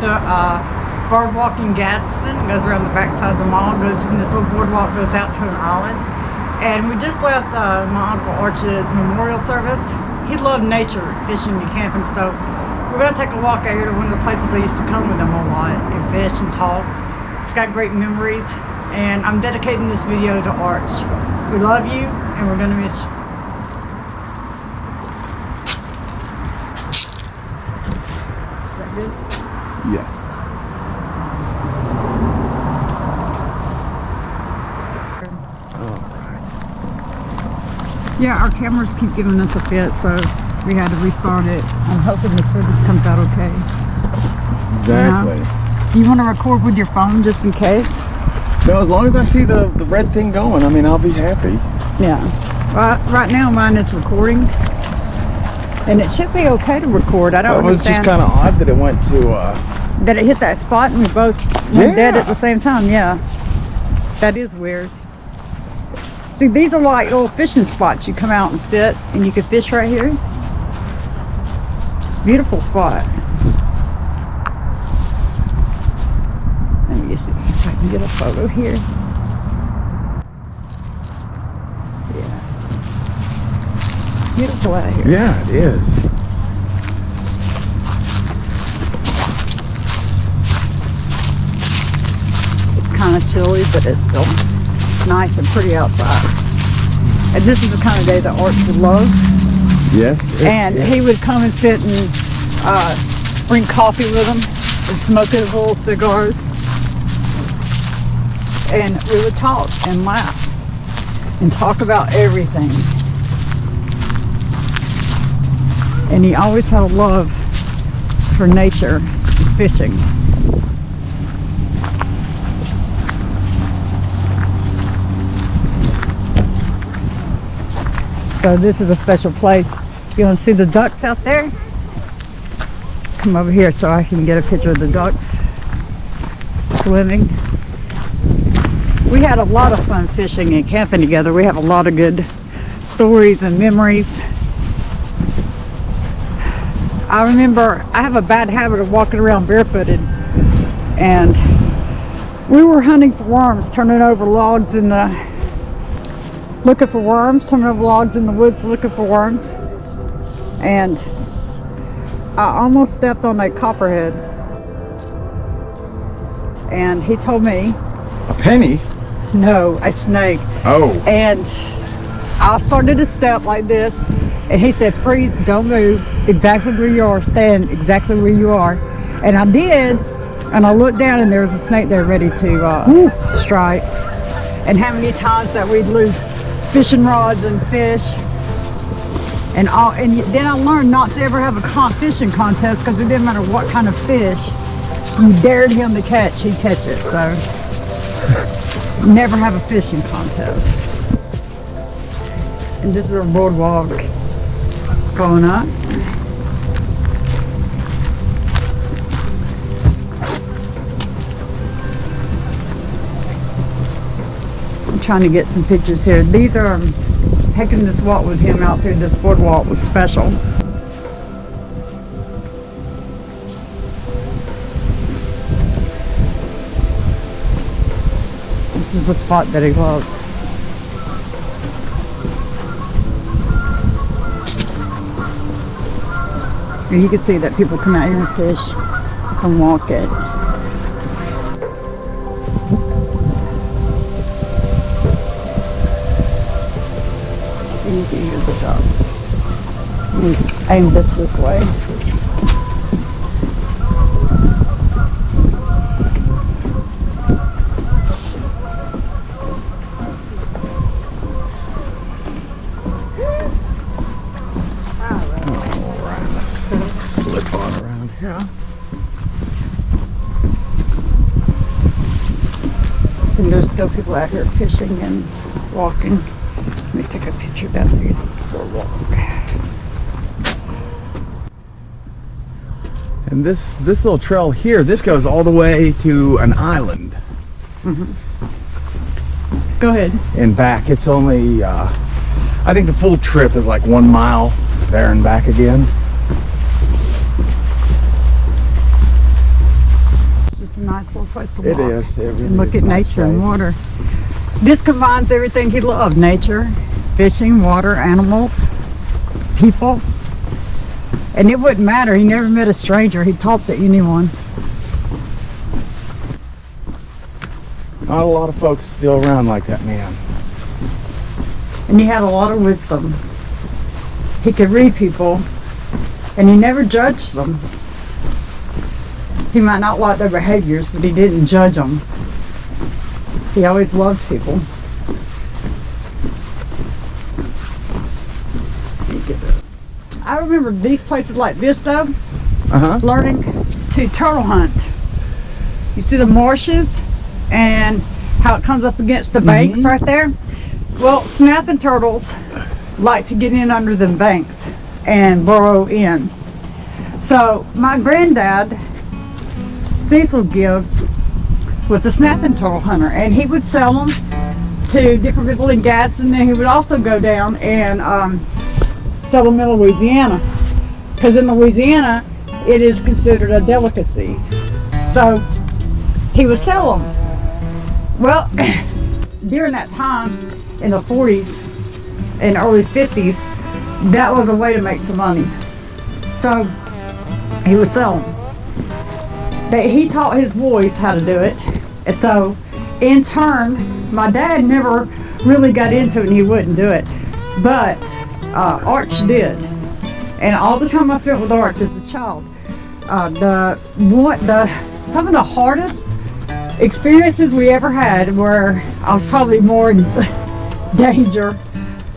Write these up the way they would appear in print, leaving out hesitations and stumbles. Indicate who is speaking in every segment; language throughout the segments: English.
Speaker 1: at the boardwalk in Gadsden. Goes around the backside of the mall, goes in this little boardwalk, goes out to an island. And we just left my Uncle Arch's memorial service. He loved nature, fishing and camping, so we're going to take a walk out here to one of the places I used to come with him a lot and fish and talk. It's got great memories, and I'm dedicating this video to Arch. We love you, and we're going to miss you. Is that good?
Speaker 2: Yes.
Speaker 1: Yeah, our cameras keep giving us a fit, so we had to restart it. I'm hoping this footage comes out okay.
Speaker 2: Exactly.
Speaker 1: You know? Do you want to record with your phone just in case?
Speaker 2: No, as long as I see the red thing going, I mean, I'll be happy.
Speaker 1: Yeah. Right now mine is recording. And it should be okay to record. I don't understand.
Speaker 2: It was just kind of odd that it went to...
Speaker 1: that it hit that spot and we both went dead at the same time, yeah. That is weird. See, these are like little fishing spots. You come out and sit and you can fish right here. Beautiful spot. Let me see if I can get a photo here. Yeah. Beautiful out here.
Speaker 2: Yeah, it is.
Speaker 1: It's kind of chilly, but it's still nice and pretty outside. And this is the kind of day that Arch would love.
Speaker 2: Yes.
Speaker 1: And he would come and sit and bring coffee with him and smoke his little cigars. And we would talk and laugh and talk about everything. And he always had a love for nature and fishing. So this is a special place. You want to see the ducks out there? Come over here so I can get a picture of the ducks swimming. We had a lot of fun fishing and camping together. We have a lot of good stories and memories. I remember I have a bad habit of walking around barefooted, and we were hunting for worms, turning over logs in the looking for worms, turning over logs in the woods looking for worms, and I almost stepped on a copperhead, and he told me,
Speaker 2: a penny?
Speaker 1: No, a snake.
Speaker 2: Oh.
Speaker 1: And I started to step like this, and he said, freeze, don't move, exactly where you are, stand exactly where you are. And I did, and I looked down and there was a snake there ready to strike. And how many times that we'd lose fishing rods and fish, and then I learned not to ever have a fishing contest, because it didn't matter what kind of fish you dared him to catch, he'd catch it. So never have a fishing contest. And this is a boardwalk going up. I'm trying to get some pictures here. These are taking this walk with him out through this boardwalk was special. This is the spot that he loved. And you can see that people come out here and fish, come walk it. You can hear the ducks. Aim this way.
Speaker 2: Slip on around here.
Speaker 1: And there's still people out here fishing and walking. Let me take a picture down here of this boardwalk.
Speaker 2: And this little trail here, this goes all the way to an island.
Speaker 1: Mm-hmm. Go ahead.
Speaker 2: And back, it's only, I think the full trip is like 1 mile there and back again.
Speaker 1: nice little place to
Speaker 2: It
Speaker 1: walk.
Speaker 2: is. It really
Speaker 1: And look
Speaker 2: is
Speaker 1: at
Speaker 2: a nice
Speaker 1: nature and
Speaker 2: place.
Speaker 1: water. This combines everything he loved: nature, fishing, water, animals, people. And it wouldn't matter. He never met a stranger. He talked to anyone.
Speaker 2: Not a lot of folks still around like that man.
Speaker 1: And he had a lot of wisdom. He could read people, and he never judged them. He might not like their behaviors, but he didn't judge them. He always loved people. Let me get this. I remember these places like this though, learning to turtle hunt. You see the marshes and how it comes up against the banks right there? Well, snapping turtles like to get in under them banks and burrow in. So my granddad, Cecil Gibbs, was a snapping turtle hunter, and he would sell them to different people in Gadsden. Then he would also go down and sell them in Louisiana, because in Louisiana it is considered a delicacy. So he would sell them. Well, during that time in the 40s and early 50s, that was a way to make some money. So he would sell them. But he taught his boys how to do it. And so in turn, my dad never really got into it and he wouldn't do it. But Arch did. And all the time I spent with Arch as a child, some of the hardest experiences we ever had, where I was probably more in danger,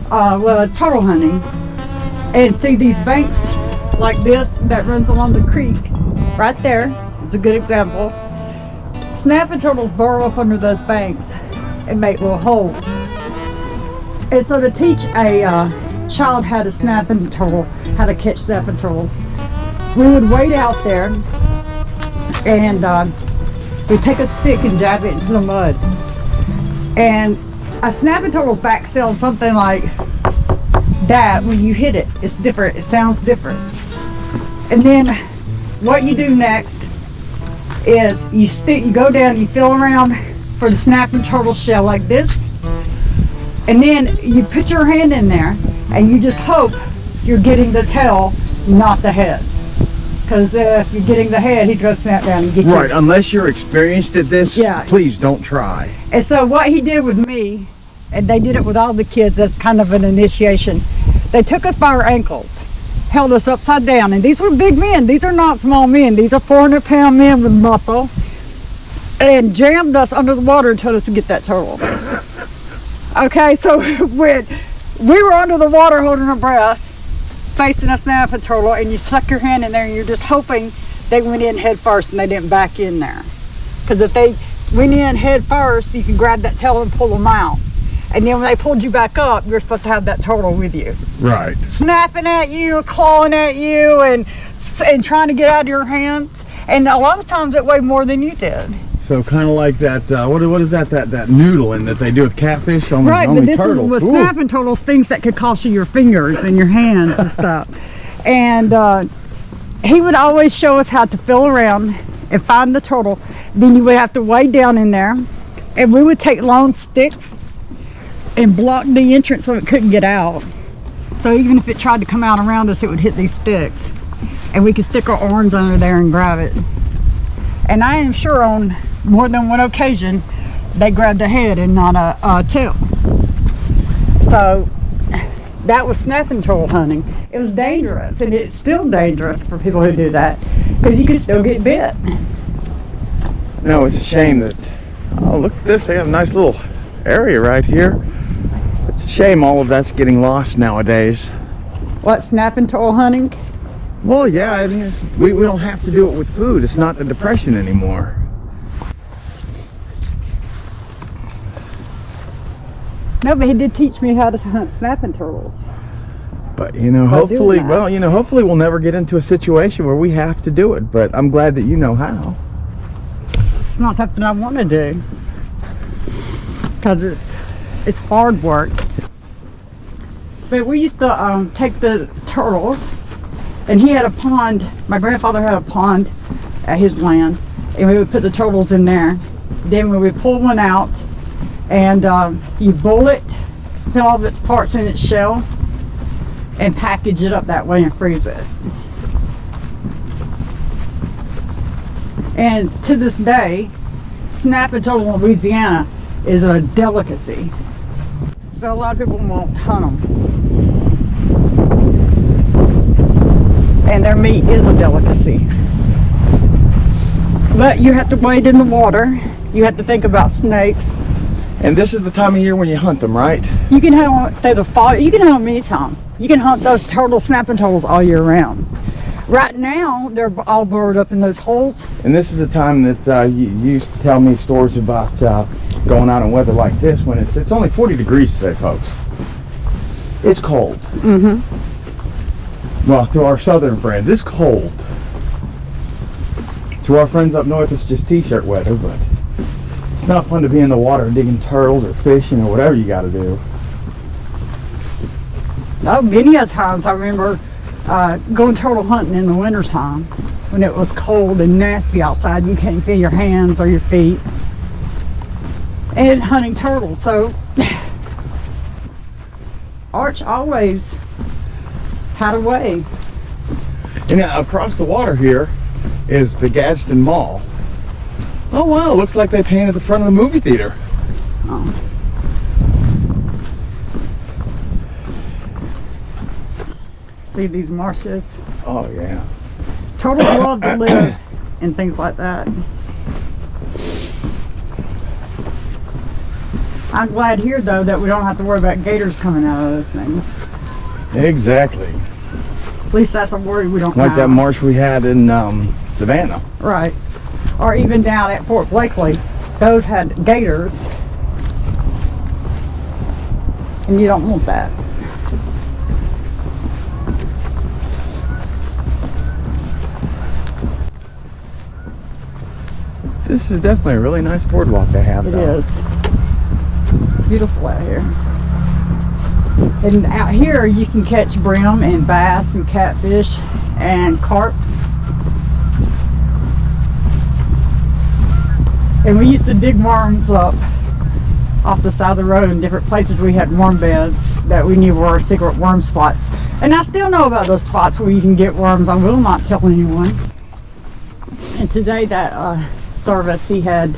Speaker 1: was turtle hunting. And see these banks like this that runs along the creek right there is a good example. Snapping turtles burrow up under those banks and make little holes. And so to teach a child how to snapping turtle, how to catch snapping turtles, we would wait out there and we'd take a stick and jab it into the mud. And a snapping turtle's back sounds something like that when you hit it. It's different. It sounds different. And then what you do next is you go down, you feel around for the snapping turtle shell like this, and then you put your hand in there and you just hope you're getting the tail, not the head. Because if you're getting the head, he's going to snap down and get you.
Speaker 2: Right, unless you're experienced at this, please don't try.
Speaker 1: And so what he did with me, and they did it with all the kids as kind of an initiation, they took us by our ankles, held us upside down, and these were big men. These are not small men. These are 400-pound men with muscle, and jammed us under the water and told us to get that turtle. Okay, so when we were under the water holding our breath, facing a snapping turtle, and you suck your hand in there and you're just hoping they went in head first and they didn't back in there. Because if they went in head first, you can grab that tail and pull them out. And then when they pulled you back up, you're supposed to have that turtle with you.
Speaker 2: Right.
Speaker 1: Snapping at you, clawing at you, and trying to get out of your hands. And a lot of times it weighed more than you did.
Speaker 2: So kind of like that, what is that noodling that they do with catfish on
Speaker 1: Right, but this
Speaker 2: turtles.
Speaker 1: was snapping turtles, things that could cost you your fingers and your hands and stuff. And he would always show us how to feel around and find the turtle. Then you would have to wade down in there, and we would take long sticks and block the entrance so it couldn't get out. So even if it tried to come out around us, it would hit these sticks, and we could stick our arms under there and grab it. And I am sure on more than one occasion they grabbed a head and not a tail. So that was snapping turtle hunting. It was dangerous, and it's still dangerous for people who do that, because you can still get bit.
Speaker 2: No, it's a shame that, oh, look at this, they have a nice little area right here. It's a shame all of that's getting lost nowadays.
Speaker 1: What, snapping turtle hunting?
Speaker 2: Well, yeah, I mean, we don't have to do it with food. It's not the depression anymore.
Speaker 1: No, but he did teach me how to hunt snapping turtles.
Speaker 2: But hopefully, hopefully we'll never get into a situation where we have to do it. But I'm glad that you know how.
Speaker 1: It's not something I want to do, because it's hard work. But we used to take the turtles, and he had a pond. My grandfather had a pond at his land, and we would put the turtles in there. Then we would pull one out, and you boil it, put all of its parts in its shell, and package it up that way and freeze it. And to this day, snapping turtle in Louisiana is a delicacy. But a lot of people won't hunt them. And their meat is a delicacy. But you have to wade in the water. You have to think about snakes.
Speaker 2: And this is the time of year when you hunt them, right?
Speaker 1: You can hunt them through the fall. You can hunt them anytime. You can hunt those snapping turtles all year round. Right now, they're all burrowed up in those holes.
Speaker 2: And this is the time that you used to tell me stories about going out in weather like this when it's only 40 degrees today, folks. It's cold.
Speaker 1: Mm-hmm.
Speaker 2: Well, to our southern friends, it's cold. To our friends up north, it's just t-shirt weather, but it's not fun to be in the water digging turtles or fishing or whatever you got to do.
Speaker 1: Oh, many a times I remember going turtle hunting in the wintertime when it was cold and nasty outside. You can't feel your hands or your feet. And hunting turtles. So Arch always had a way.
Speaker 2: And now across the water here is the Gadsden Mall. Oh wow, looks like they painted the front of the movie theater.
Speaker 1: Oh. See these marshes?
Speaker 2: Oh yeah.
Speaker 1: Turtles love to live in things like that. I'm glad here though that we don't have to worry about gators coming out of those things.
Speaker 2: Exactly.
Speaker 1: At least that's a worry we don't
Speaker 2: Like
Speaker 1: have.
Speaker 2: that marsh we had in Savannah.
Speaker 1: Right. Or even down at Fort Blakely, those had gators. And you don't want that.
Speaker 2: This is definitely a really nice boardwalk they have.
Speaker 1: It
Speaker 2: though.
Speaker 1: is. It's beautiful out here. And out here you can catch brim and bass and catfish and carp. And we used to dig worms up off the side of the road in different places. We had worm beds that we knew were our secret worm spots. And I still know about those spots where you can get worms. I will not tell anyone. And today that service he had,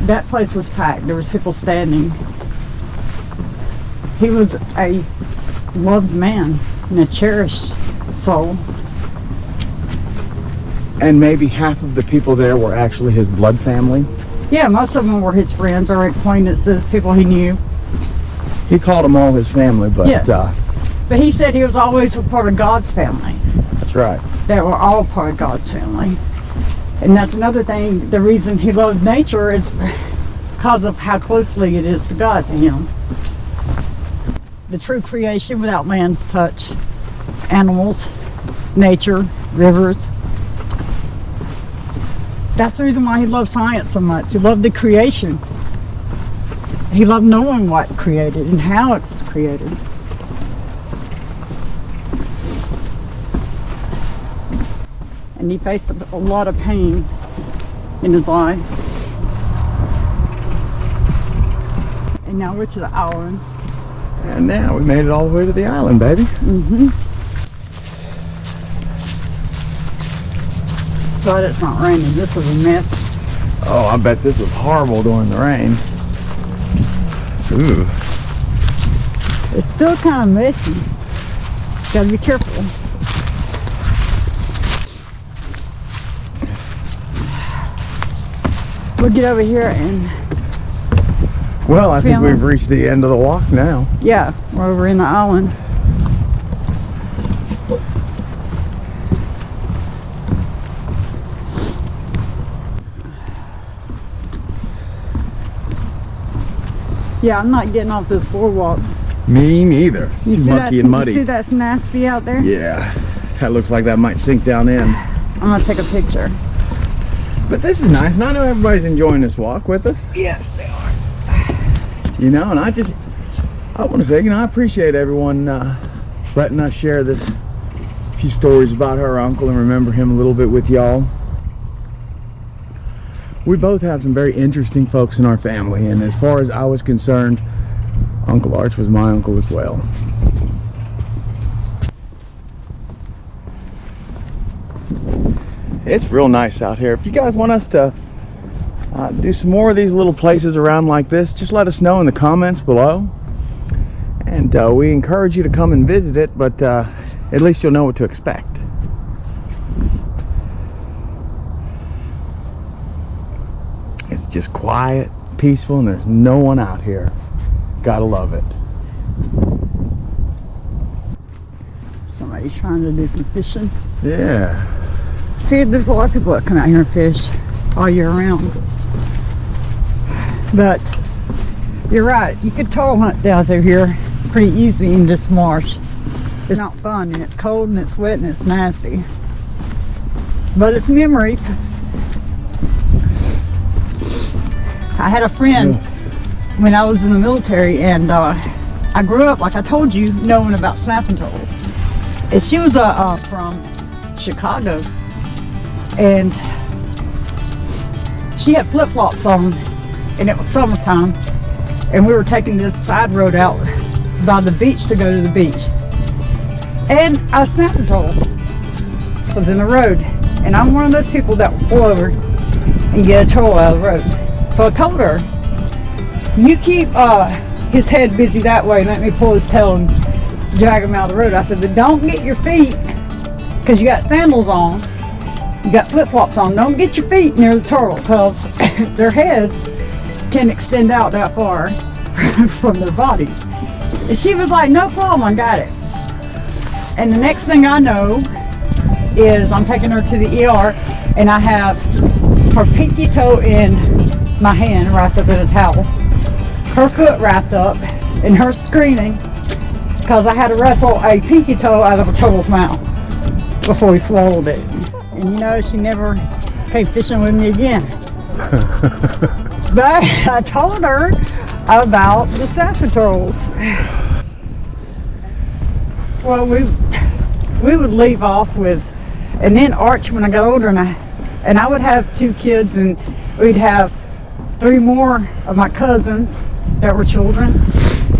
Speaker 1: that place was packed. There was people standing. He was a loved man and a cherished soul.
Speaker 2: And maybe half of the people there were actually his blood family.
Speaker 1: Yeah, most of them were his friends or acquaintances, people he knew.
Speaker 2: He called them all his family, but
Speaker 1: Yes. But he said he was always a part of God's family.
Speaker 2: That's right.
Speaker 1: That we're all part of God's family. And that's another thing, the reason he loved nature is because of how closely it is to God, to him. The true creation without man's touch. Animals, nature, rivers. That's the reason why he loved science so much. He loved the creation. He loved knowing what created and how it was created. And he faced a lot of pain in his life. And now we're to the island.
Speaker 2: And now we made it all the way to the island, baby.
Speaker 1: Mm-hmm. Glad it's not raining. This was a mess.
Speaker 2: Oh, I bet this was horrible during the rain. Ooh.
Speaker 1: It's still kind of messy. Gotta be careful. We'll get over here and
Speaker 2: Well, I think
Speaker 1: Film.
Speaker 2: we've reached the end of the walk now.
Speaker 1: yeah, we're over in the island. Yeah, I'm not getting off this boardwalk.
Speaker 2: Me neither. It's too mucky and
Speaker 1: You
Speaker 2: muddy.
Speaker 1: see that's nasty out there?
Speaker 2: Yeah, that looks like that might sink down in.
Speaker 1: I'm gonna take a picture.
Speaker 2: But this is nice. And I know everybody's enjoying this walk with us.
Speaker 1: Yes, they are.
Speaker 2: You know, and I want to say, you know, I appreciate everyone letting us share this few stories about her uncle and remember him a little bit with y'all. We both have some very interesting folks in our family, and as far as I was concerned, Uncle Arch was my uncle as well. It's real nice out here. If you guys want us to do some more of these little places around like this, just let us know in the comments below. And we encourage you to come and visit it, but at least you'll know what to expect. It's just quiet, peaceful, and there's no one out here. Gotta love it.
Speaker 1: Somebody's trying to do some fishing.
Speaker 2: Yeah.
Speaker 1: See, there's a lot of people that come out here and fish all year round. But you're right, you could turtle hunt down through here pretty easy in this marsh. It's not fun, and it's cold and it's wet and it's nasty. But it's memories. I had a friend when I was in the military, and I grew up, like I told you, knowing about snapping turtles. And she was from Chicago, and she had flip-flops on, and it was summertime, and we were taking this side road out by the beach to go to the beach, and a snapping turtle was in the road, and I'm one of those people that will pull over and get a turtle out of the road. So I told her, you keep his head busy that way and let me pull his tail and drag him out of the road. I said, but don't get your feet, because you got sandals on, you got flip-flops on, don't get your feet near the turtle, because their heads can extend out that far from their bodies. And she was like, no problem, I got it. And the next thing I know is I'm taking her to the ER, and I have her pinky toe in my hand wrapped up in a towel, her foot wrapped up, and her screaming because I had to wrestle a pinky toe out of a turtle's mouth before he swallowed it. And you know, she never came fishing with me again. But I told her about the snapping turtles. Well, we would leave off with, and then Arch, when I got older, and I would have 2 kids, and we'd have 3 more of my cousins that were children.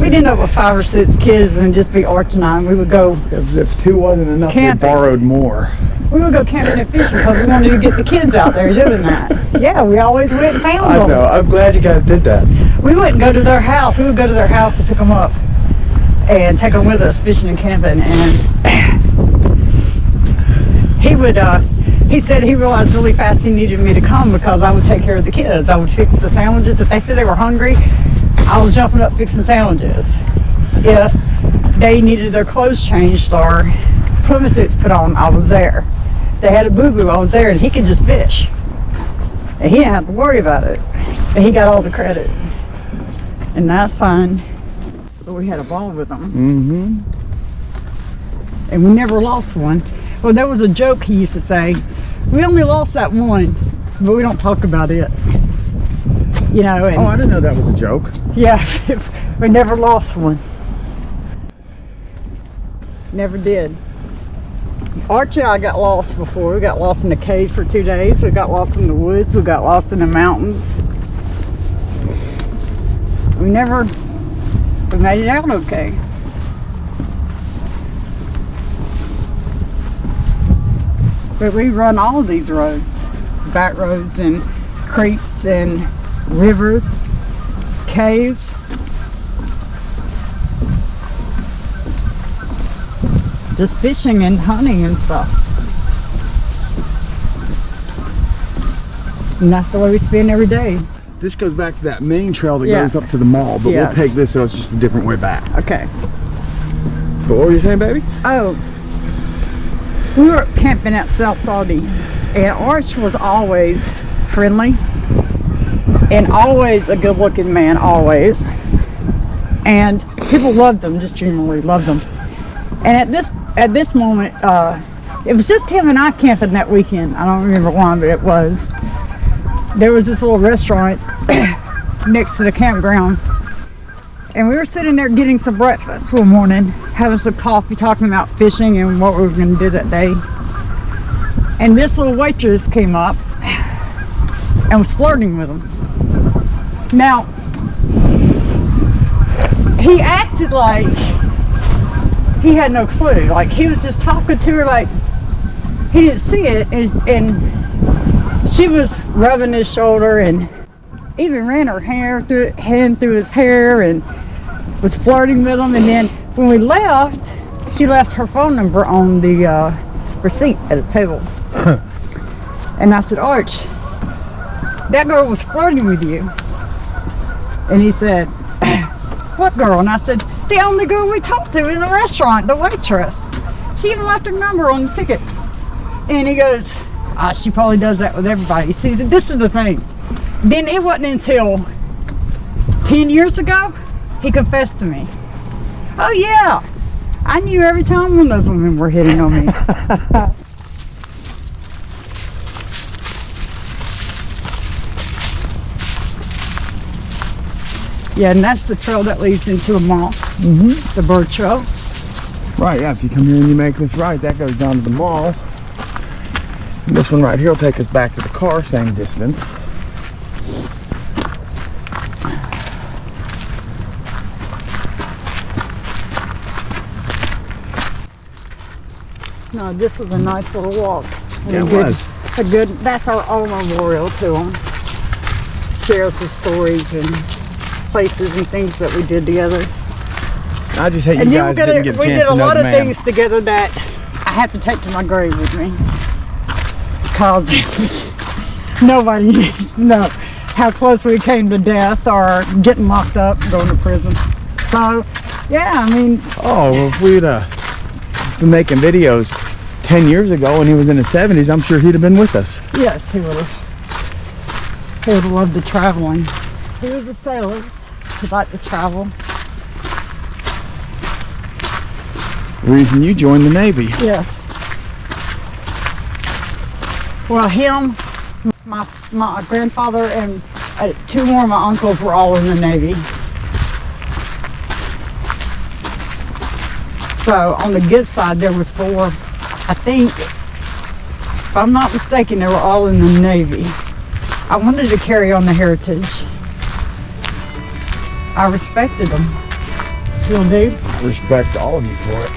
Speaker 1: We'd end up with 5 or 6 kids and just be Arch and I, and we would go
Speaker 2: If 2 wasn't enough,
Speaker 1: camping.
Speaker 2: we borrowed more.
Speaker 1: We would go camping and fishing because we wanted to get the kids out there doing that. Yeah, we always went and found them.
Speaker 2: I know, I'm glad you guys did that.
Speaker 1: We wouldn't go to their house. We would go to their house and pick them up and take them with us fishing and camping. And he said he realized really fast he needed me to come because I would take care of the kids. I would fix the sandwiches. If they said they were hungry, I was jumping up fixing sandwiches. If they needed their clothes changed or swimming suits put on, I was there. If they had a boo-boo, I was there, and he could just fish. And he didn't have to worry about it. And he got all the credit. And that's fine. But we had a ball with them.
Speaker 2: Mm-hmm.
Speaker 1: And we never lost one. Well, there was a joke he used to say, we only lost that one, but we don't talk about it. You know, and
Speaker 2: Oh, I didn't know that was a joke.
Speaker 1: yeah, we never lost one. Never did. Archie and I got lost before. We got lost in the cave for 2 days. We got lost in the woods. We got lost in the mountains. We made it out okay. But we run all of these roads, back roads and creeks and rivers, caves. Just fishing and hunting and stuff. And that's the way we spend every day.
Speaker 2: This goes back to that main trail that
Speaker 1: Yeah.
Speaker 2: goes up to the mall, but
Speaker 1: Yes.
Speaker 2: we'll take this so it's just a different way back.
Speaker 1: Okay.
Speaker 2: But what were you saying, baby?
Speaker 1: Oh, we were camping at South Saudi, and Arch was always friendly and always a good-looking man, always. And people loved him, just generally loved him. And at this moment, it was just him and I camping that weekend. I don't remember why, but it was. There was this little restaurant next to the campground, and we were sitting there getting some breakfast one morning, having some coffee, talking about fishing and what we were going to do that day. And this little waitress came up, and was flirting with him. Now, he acted like he had no clue. Like he was just talking to her like he didn't see it, and she was rubbing his shoulder and even ran her hand through his hair and was flirting with him. And then when we left, she left her phone number on the receipt at the table. And I said, Arch, that girl was flirting with you. And he said, what girl? And I said, the only girl we talked to in the restaurant, the waitress. She even left her number on the ticket. And he goes, she probably does that with everybody. See, this is the thing. Then it wasn't until 10 years ago, he confessed to me. Oh yeah, I knew every time one of those women were hitting on me. Yeah, and that's the trail that leads into a mall. The bird trail.
Speaker 2: Right, yeah, if you come here and you make this right, that goes down to the mall. And this one right here will take us back to the car, same distance.
Speaker 1: No, this was a nice little walk.
Speaker 2: Yeah, it was.
Speaker 1: That's our own memorial to him. Shares of stories and places and things that we did together.
Speaker 2: I just hate you guys didn't get a chance to know the man.
Speaker 1: We did a lot of things together that I have to take to my grave with me. Because nobody needs to know how close we came to death or getting locked up, going to prison. So, yeah, I mean.
Speaker 2: Oh, well, if we'd been making videos 10 years ago when he was in his 70s, I'm sure he'd have been with us.
Speaker 1: Yes, he would have. He would have loved the traveling. He was a sailor. He liked to travel.
Speaker 2: The reason you joined the Navy.
Speaker 1: Yes. Well, him, my grandfather, and two more of my uncles were all in the Navy. So on the Gibbs side, there was 4. I think, if I'm not mistaken, they were all in the Navy. I wanted to carry on the heritage. I respected them. Still do.
Speaker 2: I respect all of you for it.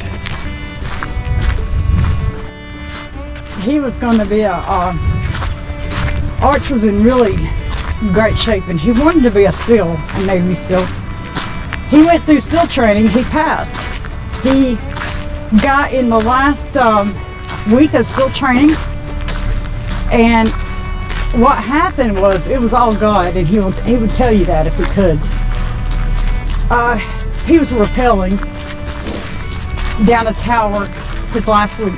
Speaker 1: He was going to be Arch was in really great shape, and he wanted to be a SEAL, a Navy SEAL. He went through SEAL training. He passed. He got in the last week of SEAL training, and what happened was, it was all God, and he would tell you that if he could. He was rappelling down a tower his last week.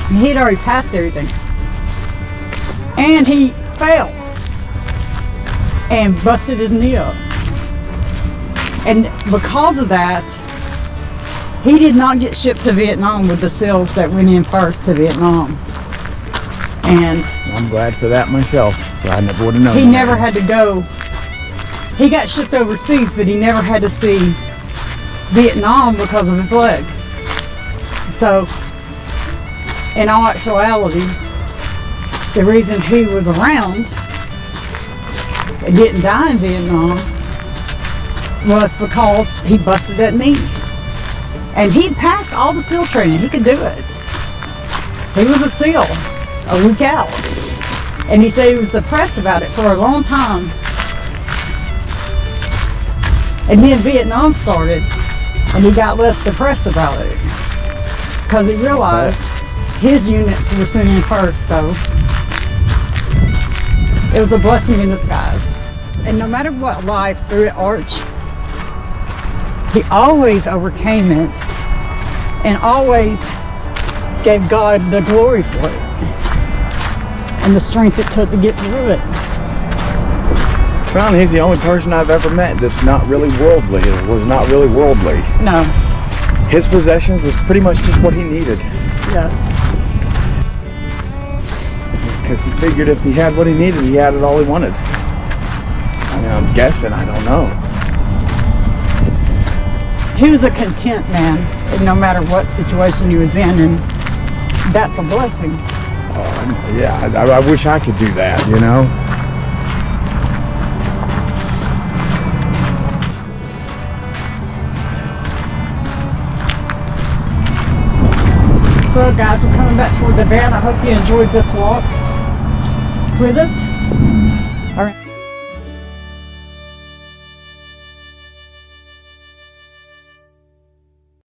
Speaker 1: He'd already passed everything, and he fell and busted his knee up, and because of that, he did not get shipped to Vietnam with the SEALs that went in first to Vietnam. And
Speaker 2: I'm glad for that myself. I never would have known.
Speaker 1: He never had to go. He got shipped overseas, but he never had to see Vietnam because of his leg. So, in all actuality, the reason he was around and didn't die in Vietnam was because he busted that knee. And he passed all the SEAL training. He could do it. He was a SEAL a week out. And he said he was depressed about it for a long time. And then Vietnam started, and he got less depressed about it because he realized his units were sent in first. So it was a blessing in disguise. And no matter what life threw at Arch, he always overcame it and always gave God the glory for it and the strength it took to get through it.
Speaker 2: Well, he's the only person I've ever met that's not really worldly. It was not really worldly.
Speaker 1: No.
Speaker 2: His possessions was pretty much just what he needed.
Speaker 1: Yes.
Speaker 2: Because he figured if he had what he needed, he had it all he wanted. I mean, I'm guessing, I don't know.
Speaker 1: He was a content man, and no matter what situation he was in, and that's a blessing.
Speaker 2: Yeah, I wish I could do that, you know.
Speaker 1: Well, guys, we're coming back toward the van. I hope you enjoyed this walk with us.